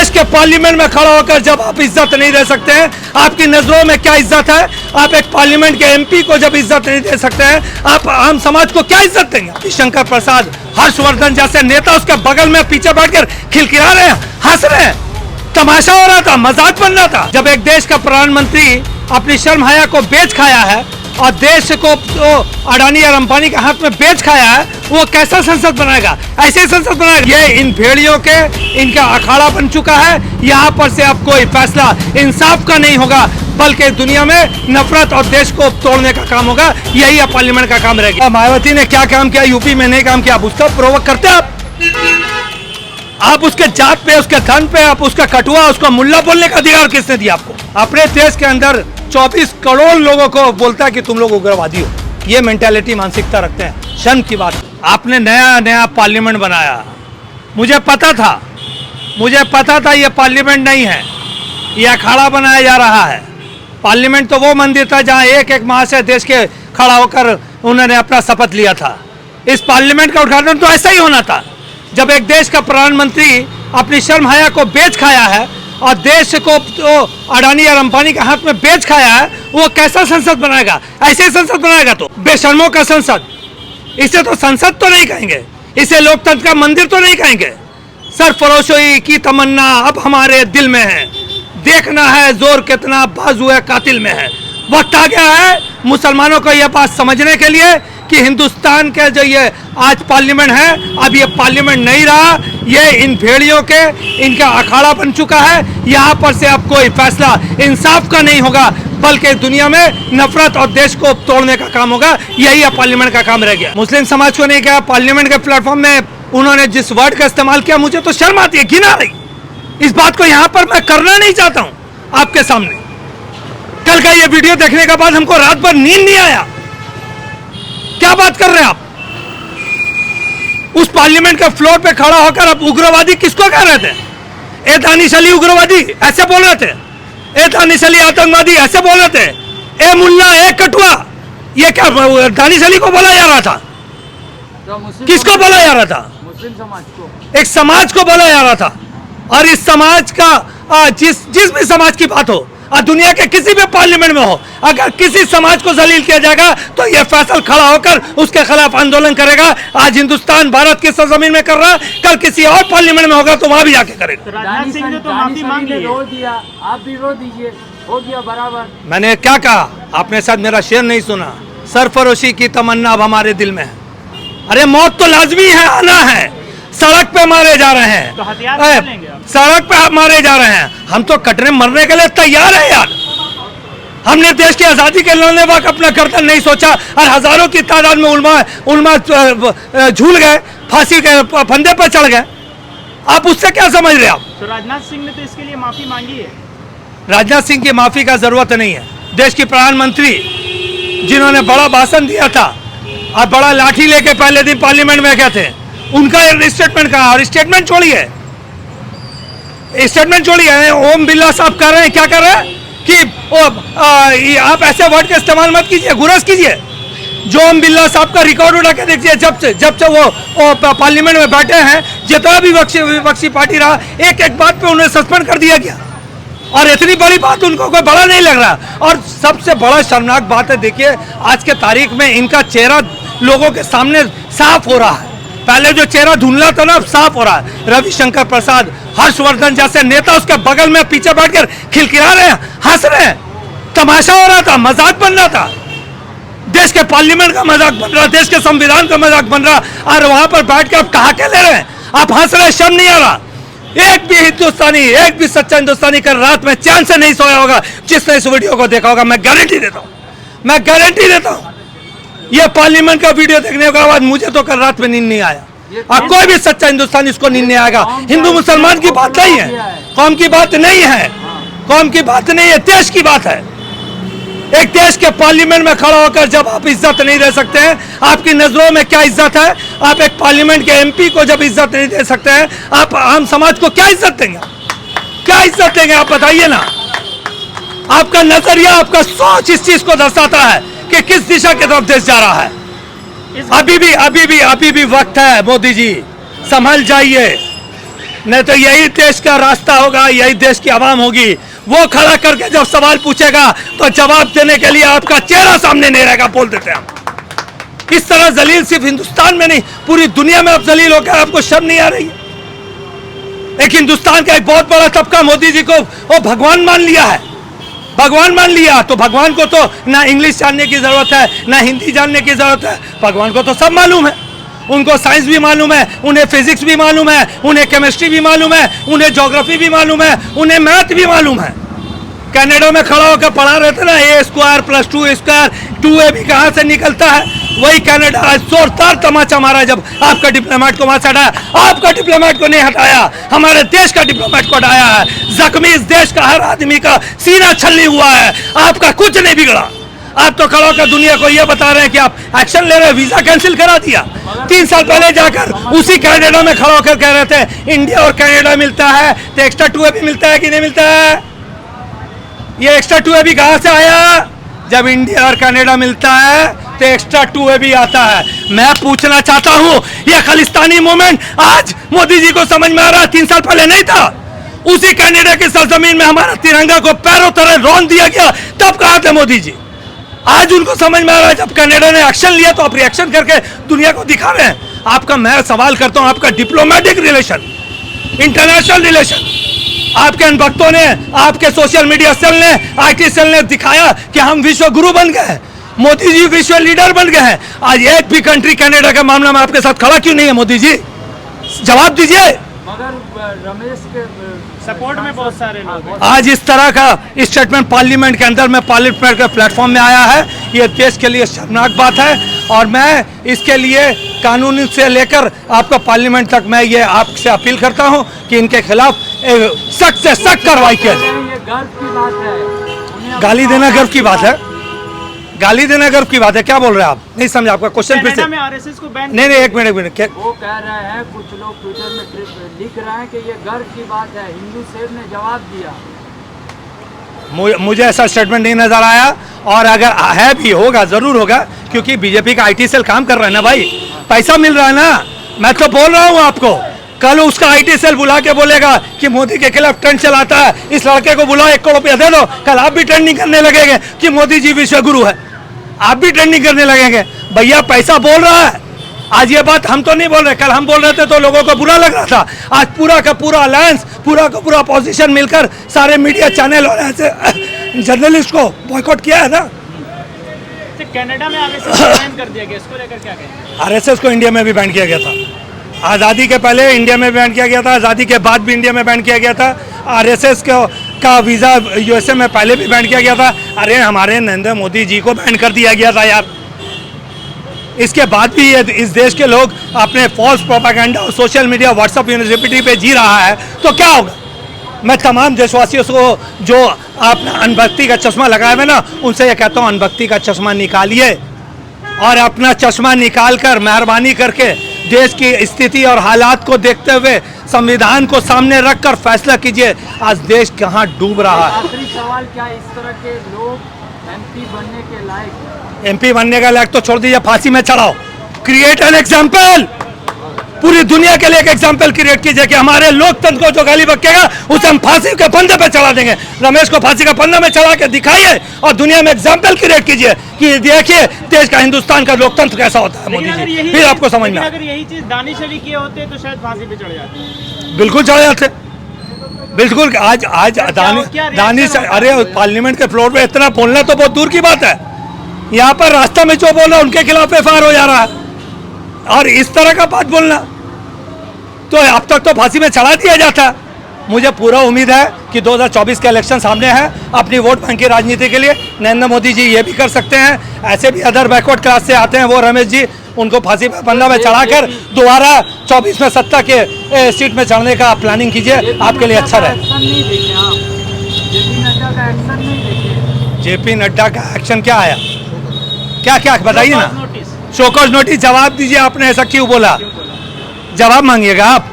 देश के पार्लियामेंट में खड़ा होकर जब आप इज्जत नहीं दे सकते हैं, आपकी नजरों में क्या इज्जत है? आप एक पार्लियामेंट के एमपी को जब इज्जत नहीं दे सकते हैं, आप आम समाज को क्या इज्जत देंगे? शंकर प्रसाद, हर्षवर्धन जैसे नेता उसके बगल में पीछे बैठकर खिलखिला रहे हैं, हंस रहे हैं, तमाशा हो रहा था, मजाक बन रहा था। जब एक देश का प्रधानमंत्री अपनी शर्म हया को बेच खाया है और देश को तो अडानी और अंबानी के हाथ में बेच खाया है, वो कैसा संसद बनाएगा? ऐसे संसद बनाएगा? ये इन भेड़ियों के इनका अखाड़ा बन चुका है। यहाँ पर से अब कोई फैसला इंसाफ का नहीं होगा, बल्कि दुनिया में नफरत और देश को तोड़ने का काम होगा। यही अब पार्लियामेंट का काम रहेगा। मायावती ने क्या काम किया यूपी में, नहीं काम किया, आप उसका प्रोवोक करते आप उसके जात पे, उसके धन पे, आप उसका कटुआ, उसका मुल्ला बोलने का अधिकार किसने दिया आपको? अपने देश के अंदर 24 करोड़ लोगों को बोलता है कि तुम लोग उग्रवादी हो। ये मेंटालिटी, मानसिकता रखते हैं। शर्म की बात। आपने नया पार्लियामेंट बनाया, मुझे पता था ये पार्लियामेंट नहीं है, ये अखाड़ा बनाया जा रहा है। पार्लियामेंट तो वो मंदिर था जहां एक एक माह से देश के खड़ा होकर उन्होंने अपना शपथ लिया था। इस पार्लियामेंट का उद्घाटन तो ऐसा ही होना था। जब एक देश का प्रधानमंत्री अपनी शर्म हया को बेच खाया है और देश को तो अडानी और अंबानी के हाथ में बेच खाया है, वो कैसा संसद बनाएगा? ऐसे संसद बनाएगा तो बेशर्मों का संसद। इसे तो संसद तो नहीं कहेंगे, इसे लोकतंत्र का मंदिर तो नहीं कहेंगे। सरफरोशी की तमन्ना अब हमारे दिल में है, देखना है जोर कितना बाजुए कातिल में है। वक्त आ गया है मुसलमानों को यह बात समझने के लिए कि हिंदुस्तान के जो ये आज पार्लियामेंट है, अब ये पार्लियामेंट नहीं रहा, ये इन भेड़ियों के इनका अखाड़ा बन चुका है। यहाँ पर से अब कोई फैसला इंसाफ का नहीं होगा, बल्कि दुनिया में नफरत और देश को तोड़ने का काम होगा। यही अब पार्लियामेंट का काम रह गया। मुस्लिम समाज को नहीं कहा, पार्लियामेंट के प्लेटफॉर्म में उन्होंने जिस वर्ड का इस्तेमाल किया, मुझे तो शर्म आती है, घिना रही। इस बात को यहाँ पर मैं करना नहीं चाहता हूँ आपके सामने। कल का ये वीडियो देखने के बाद हमको रात भर नींद नहीं आया। क्या बात कर रहे हैं आप? उस पार्लियामेंट के फ्लोर पे खड़ा होकर आप उग्रवादी किसको कह रहे थे? ए दानिश अली उग्रवादी ऐसे बोल रहे थे, ए दानिश अली आतंकवादी ऐसे बोल रहे थे, ए मुल्ला, ए कटुआ। ये क्या दानिश अली को बोला जा रहा था? किसको बोला जा रहा था? मुस्लिम समाज को, एक समाज को बोला जा रहा था। और इस समाज का जिस भी समाज की बात हो, दुनिया के किसी भी पार्लियामेंट में हो, अगर किसी समाज को जलील किया जाएगा तो यह फैसल खड़ा होकर उसके खिलाफ आंदोलन करेगा। आज हिंदुस्तान भारत की सरजमीन में कर रहा है, कल किसी और पार्लियामेंट में होगा तो वहां भी जाके करेगा। राजनाथ सिंह ने तो माफी मांगी है, रो दिया, आप भी रो दीजिए, हो गया बराबर। मैंने क्या कहा? आपने शायद मेरा शेर नहीं सुना। सरफरोशी की तमन्ना अब हमारे दिल में है। अरे मौत तो लाजमी है, आना है। सड़क पे मारे जा रहे हैं, तो हथियार लेंगे आप? सड़क पे आप मारे जा रहे हैं। हम तो कटने मरने के लिए तैयार है यार। हमने देश की आजादी के लड़ने वक्त अपना गर्दन नहीं सोचा और हजारों की तादाद में उल्मा झूल गए, फांसी के फंदे पर चढ़ गए। आप उससे क्या समझ रहे आप? तो राजनाथ सिंह ने तो इसके लिए माफी मांगी है। राजनाथ सिंह की माफी का जरूरत नहीं है। देश के प्रधानमंत्री जिन्होंने बड़ा भाषण दिया था और बड़ा लाठी लेके पहले दिन पार्लियामेंट में गए थे, उनका स्टेटमेंट कहा। और स्टेटमेंट छोड़िए, ओम बिरला साहब कर रहे हैं, क्या कर रहे हैं कि आप ऐसे वर्ड का इस्तेमाल मत कीजिए, गुरस कीजिए। जो ओम बिरला साहब का रिकॉर्ड उठा के देखिए, जब से वो पार्लियामेंट में बैठे हैं, जितना भी विपक्षी पार्टी रहा, एक एक बात पे उन्हें सस्पेंड कर दिया गया। और इतनी बड़ी बात उनको कोई बड़ा नहीं लग रहा। और सबसे बड़ा शर्मनाक बात है, देखिए आज के तारीख में इनका चेहरा लोगों के सामने साफ हो रहा है। पहले जो चेहरा धुंधला था ना, अब साफ हो रहा है। रविशंकर प्रसाद, हर्षवर्धन जैसे नेता उसके बगल में पीछे बैठकर खिलखिला रहे हैं, हंस रहे हैं, तमाशा हो रहा था, मजाक बन रहा था। देश के पार्लियामेंट का मजाक बन रहा, देश के संविधान का मजाक बन रहा, और वहां पर बैठ के आप कहा के ले रहे हैं, आप हंस रहे, शर्म नहीं आ रहा। एक भी हिंदुस्तानी, एक भी सच्चा हिंदुस्तानी कल रात में चैन से नहीं सोया होगा जिसने इस वीडियो को देखा होगा। मैं गारंटी देता हूं। ये पार्लियामेंट का वीडियो देखने के बाद मुझे तो कल रात में नींद नहीं आया, और कोई भी सच्चा हिंदुस्तानी इसको नींद नहीं आएगा। हिंदू मुसलमान की बात नहीं है, कौम की बात नहीं है, देश की बात है। एक देश के पार्लियामेंट में खड़ा होकर जब आप इज्जत नहीं दे सकते हैं, आपकी नजरों में क्या इज्जत है? आप एक पार्लियामेंट के एमपी को जब इज्जत नहीं दे सकते हैं, आप आम समाज को क्या इज्जत देंगे? आप बताइए ना। आपका नजरिया, आपका सोच इस चीज को दर्शाता है कि किस दिशा की तरफ देश जा रहा है। अभी भी वक्त है मोदी जी, संभल जाइए। नहीं तो यही देश का रास्ता होगा, यही देश की आवाम होगी, वो खड़ा करके जब सवाल पूछेगा तो जवाब देने के लिए आपका चेहरा सामने नहीं रहेगा, बोल देते हैं हम। इस तरह जलील सिर्फ हिंदुस्तान में नहीं, पूरी दुनिया में आप जलील होकर आपको शर्म नहीं आ रही है। एक हिंदुस्तान का एक बहुत बड़ा तबका मोदी जी को वो भगवान मान लिया है, भगवान मान लिया। तो भगवान को तो ना इंग्लिश जानने की जरूरत है, ना हिंदी जानने की जरूरत है, भगवान को तो सब मालूम है। उनको साइंस भी मालूम है, उन्हें फिजिक्स भी मालूम है, उन्हें केमिस्ट्री भी मालूम है, उन्हें ज्योग्राफी भी मालूम है, उन्हें मैथ भी मालूम है। कनाडा में खड़ा होकर पढ़ा रहे थे ना, A² + 2² 2A भी कहाँ से निकलता है, वही कनाडा आज जोरदार तमाचा मारा जब आपका डिप्लोमेट को वहां से हटाया। आपका डिप्लोमेट को नहीं हटाया, हमारे देश का डिप्लोमेट को हटाया है। जख्मी इस देश का हर आदमी का सीना छलनी हुआ है, आपका कुछ नहीं बिगड़ा। आप तो खड़ा होकर दुनिया को यह बता रहे हैं कि आप एक्शन ले रहे हैं, वीजा कैंसिल करा दिया। 3 साल पहले जाकर उसी कनाडा में खड़ा होकर कह रहे थे इंडिया और कनाडा मिलता है तो एक्स्ट्रा 2A भी मिलता है कि नहीं मिलता है। ये एक्स्ट्रा 2A भी कहां से आया, जब इंडिया और कनाडा मिलता है तो एक्स्ट्रा 2A भी आता है। मैं पूछना चाहता हूं, ये खालिस्तानी मूवमेंट आज मोदी जी को समझ में आ रहा है, 3 साल पहले नहीं था। उसी कनाडा की सरजमीन में हमारा तिरंगा को पैरों तरह रौंद दिया गया, तब कहा थे मोदी जी। आज उनको समझ में आ रहा है, जब कनाडा ने एक्शन लिया तो आप रिएक्शन करके दुनिया को दिखा रहे हैं। आपका मैं सवाल करता हूं, आपका डिप्लोमेटिक रिलेशन, इंटरनेशनल रिलेशन, आपके इन भक्तों ने, आपके सोशल मीडिया सेल ने, IT सेल ने दिखाया कि हम विश्व गुरु बन गए हैं, मोदी जी विश्व लीडर बन गए हैं। आज एक भी कंट्री कनाडा के मामले में आपके साथ खड़ा क्यों नहीं है मोदी जी, जवाब दीजिए। मगर रमेश के सपोर्ट में बहुत सारे लोग। आज इस तरह का स्टेटमेंट पार्लियामेंट के अंदर में, पार्लियामेंट के प्लेटफॉर्म में आया है, ये देश के लिए शर्मनाक बात है। और मैं इसके लिए कानून से लेकर आपका पार्लियामेंट तक मैं ये आपसे अपील करता हूं कि इनके खिलाफ सख्त से सख्त कार्रवाई किया जाए। ये गर्व की बात है, उन्हें गाली देना गर्व की बात है, गाली देना गर्व की बात है, क्या बोल रहे हैं आप, नहीं समझे आपका क्वेश्चन फिर से। कनाडा में आरएसएस को बैन नहीं, एक मिनट क्या वो कह रहे हैं, कुछ लोग ट्विटर में लिख रहे हैं कि ये गर्व की बात है, हिंदू शेर ने जवाब दिया। मुझे ऐसा स्टेटमेंट नहीं नजर आया, और अगर है भी होगा, जरूर होगा, क्योंकि बीजेपी का IT सेल काम कर रहा है ना भाई, पैसा मिल रहा है ना। मैं तो बोल रहा हूं आपको, कल उसका IT सेल बुला के बोलेगा कि मोदी के खिलाफ ट्रेंड चलाता है, इस लड़के को बुलाओ, 1 करोड़ रुपया दे दो, कल आप भी ट्रेंडिंग करने लगेंगे कि मोदी जी विश्व गुरु है, आप भी ट्रेंडिंग करने लगेंगे। भैया पैसा बोल रहा है। आज ये बात हम तो नहीं बोल रहे, कल हम बोल रहे थे तो लोगों को बुरा लग रहा था। आज पूरा का पूरा अलायंस, पूरा का पूरा अपोजिशन मिलकर सारे मीडिया चैनल और ऐसे जर्नलिस्ट को बॉयकॉट किया है ना। कनाडा में आरएसएस को बैन कर दिया गया, इसको लेकर क्या कहेंगे। RSS को इंडिया में भी बैन किया गया था, आज़ादी के पहले इंडिया में बैन किया गया था, आज़ादी के बाद भी इंडिया में बैन किया गया था। RSS का वीज़ा USA में पहले भी बैन किया गया था। अरे हमारे नरेंद्र मोदी जी को बैन कर दिया गया था यार। इसके बाद भी ये इस देश के लोग अपने फॉल्स प्रोपेगेंडा और सोशल मीडिया व्हाट्सएप यूनिवर्सिटी पे जी रहा है तो क्या होगा। मैं तमाम देशवासियों को जो आपने अनभक्ति का चश्मा लगाया है ना, उनसे ये कहता हूँ अनभक्ति का चश्मा निकालिए और अपना चश्मा निकाल कर मेहरबानी करके देश की स्थिति और हालात को देखते हुए संविधान को सामने रखकर फैसला कीजिए। आज देश कहाँ डूब रहा है। आखिरी सवाल, क्या इस तरह के लोग MP बनने के लायक हैं? MP बनने का लायक तो छोड़ दीजिए, फांसी में चढ़ाओ। क्रिएट एन एग्जाम्पल, पूरी दुनिया के लिए एक एग्जाम्पल क्रिएट कीजिए कि हमारे लोकतंत्र को जो गाली बकेगा उसे हम फांसी के फंदे पे चढ़ा देंगे। रमेश को फांसी का फंदा में चढ़ा के दिखाइए और दुनिया में एग्जाम्पल क्रिएट कीजिए कि देखिए देश का, हिंदुस्तान का लोकतंत्र कैसा होता है। मोदी जी, फिर आपको समझ में। अगर यही चीज दानिश अली किए होते तो शायद फांसी पे चढ़ जाते। बिल्कुल चढ़े जाते, बिल्कुल। आज दानिश, अरे पार्लियामेंट के फ्लोर पे इतना बोलना तो बहुत दूर की बात है। यहाँ पर रास्ता में जो बोल रहा है उनके खिलाफ FIR हो जा रहा है, और इस तरह का बात बोलना तो अब तक तो फांसी में चढ़ा दिया जाता। मुझे पूरा उम्मीद है कि 2024 के इलेक्शन सामने है, अपनी वोट बैंक की राजनीति के लिए नरेंद्र मोदी जी ये भी कर सकते हैं। ऐसे भी अदर बैकवर्ड क्लास से आते हैं वो रमेश जी, उनको फांसी पे फंदा में चढ़ाकर दोबारा 24 में सत्ता के सीट में चढ़ने का प्लानिंग कीजिए, आपके लिए अच्छा रहे। JP नड्डा का एक्शन क्या आया, क्या बताइए ना। शोकॉज नोटिस, जवाब दीजिए, आपने ऐसा क्यों बोला, जवाब मांगिएगा आप।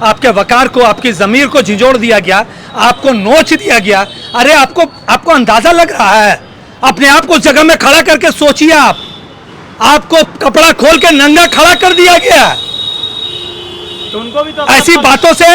आपके वकार को, आपकी जमीर को झिंझोड़ दिया गया, आपको नोच दिया गया। अरे आपको अंदाजा लग रहा है, अपने आप को जगह में खड़ा करके सोचिए। आपको कपड़ा खोल के नंगा खड़ा कर दिया गया, तो उनको भी तो ऐसी बातों से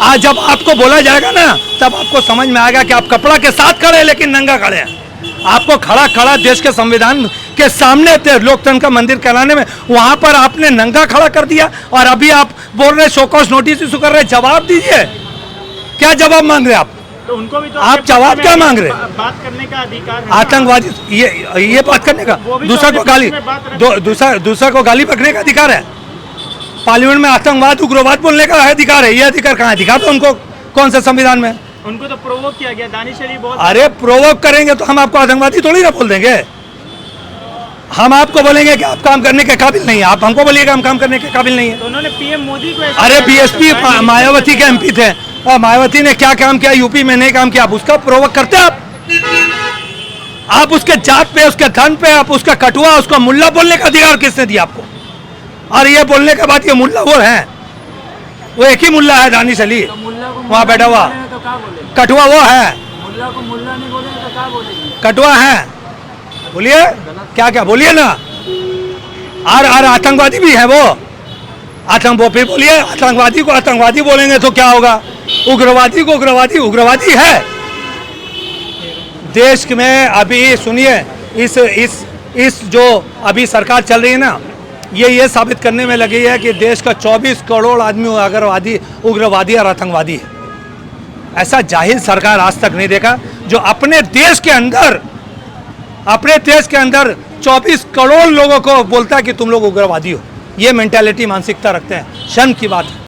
आज जब आपको बोला जाएगा ना, तब आपको समझ में आएगा कि आप कपड़ा के साथ खड़े हैं लेकिन नंगा खड़े हैं। आपको खड़ा खड़ा देश के संविधान के सामने थे लोकतंत्र का मंदिर कहलाने में, वहां पर आपने नंगा खड़ा कर दिया और अभी आप बोल रहे शोकॉस नोटिस इशू कर रहे। जवाब दीजिए, क्या जवाब मांग रहे आप? तो उनको भी तो आप अपने जवाब पक्ष क्या में मांग रहे? बात करने का अधिकार है ना। आतंकवादी ये बात करने का, वो भी तो दूसरा अपने को गाली पक्ष में बात रख- दूसरा को गाली बकने का अधिकार है। पार्लियामेंट में आतंकवाद उग्रवाद बोलने का अधिकार है, ये अधिकार कहाँ है? दिखा दो उनको कौन से संविधान में। उनको तो प्रोवोक किया गया। दानिश अली बहुत अरे प्रोवोक करेंगे तो हम आपको आतंकवादी थोड़ी ना बोल देंगे। हम आपको बोलेंगे कि आप काम करने के काबिल नहीं है, आप हमको बोलिएगा हम काम करने के काबिल नहीं है। तो उन्होंने पीएम मोदी को ऐसा अरे कहा, बीएसपी सरकार ने मायावती के किया। एमपी थे और मायावती ने क्या काम किया यूपी में, नहीं काम किया, आप उसका प्रोवोक करते हैं आप उसके जात पे, उसके धन पे, आप उसका कटुआ, उसका मुल्ला बोलने का अधिकार किसने दिया आपको? और ये बोलने के बाद ये मुल्ला वो है, वो एक ही मुल्ला है दानिश अली, तो मुल्ला को वहाँ बैठा हुआ। बोलेंगे तो क्या बोलेंगे? कटुआ वो है, मुल्ला को मुल्ला नहीं बोलेंगे तो क्या बोलेंगे? कटुआ है। बोलिए क्या क्या बोलिए ना। और आतंकवादी भी है वो, आतंकवादी बोलिए। आतंकवादी को आतंकवादी बोलेंगे तो क्या होगा? उग्रवादी को उग्रवादी है। देश में अभी सुनिए, इस जो अभी सरकार चल रही है ना, ये साबित करने में लगी है कि देश का 24 करोड़ आदमी अगरवादी, उग्रवादी और आतंकवादी है। ऐसा जाहिल सरकार आज तक नहीं देखा जो अपने देश के अंदर 24 करोड़ लोगों को बोलता है कि तुम लोग उग्रवादी हो। ये मेंटालिटी, मानसिकता रखते हैं। शर्म की बात है।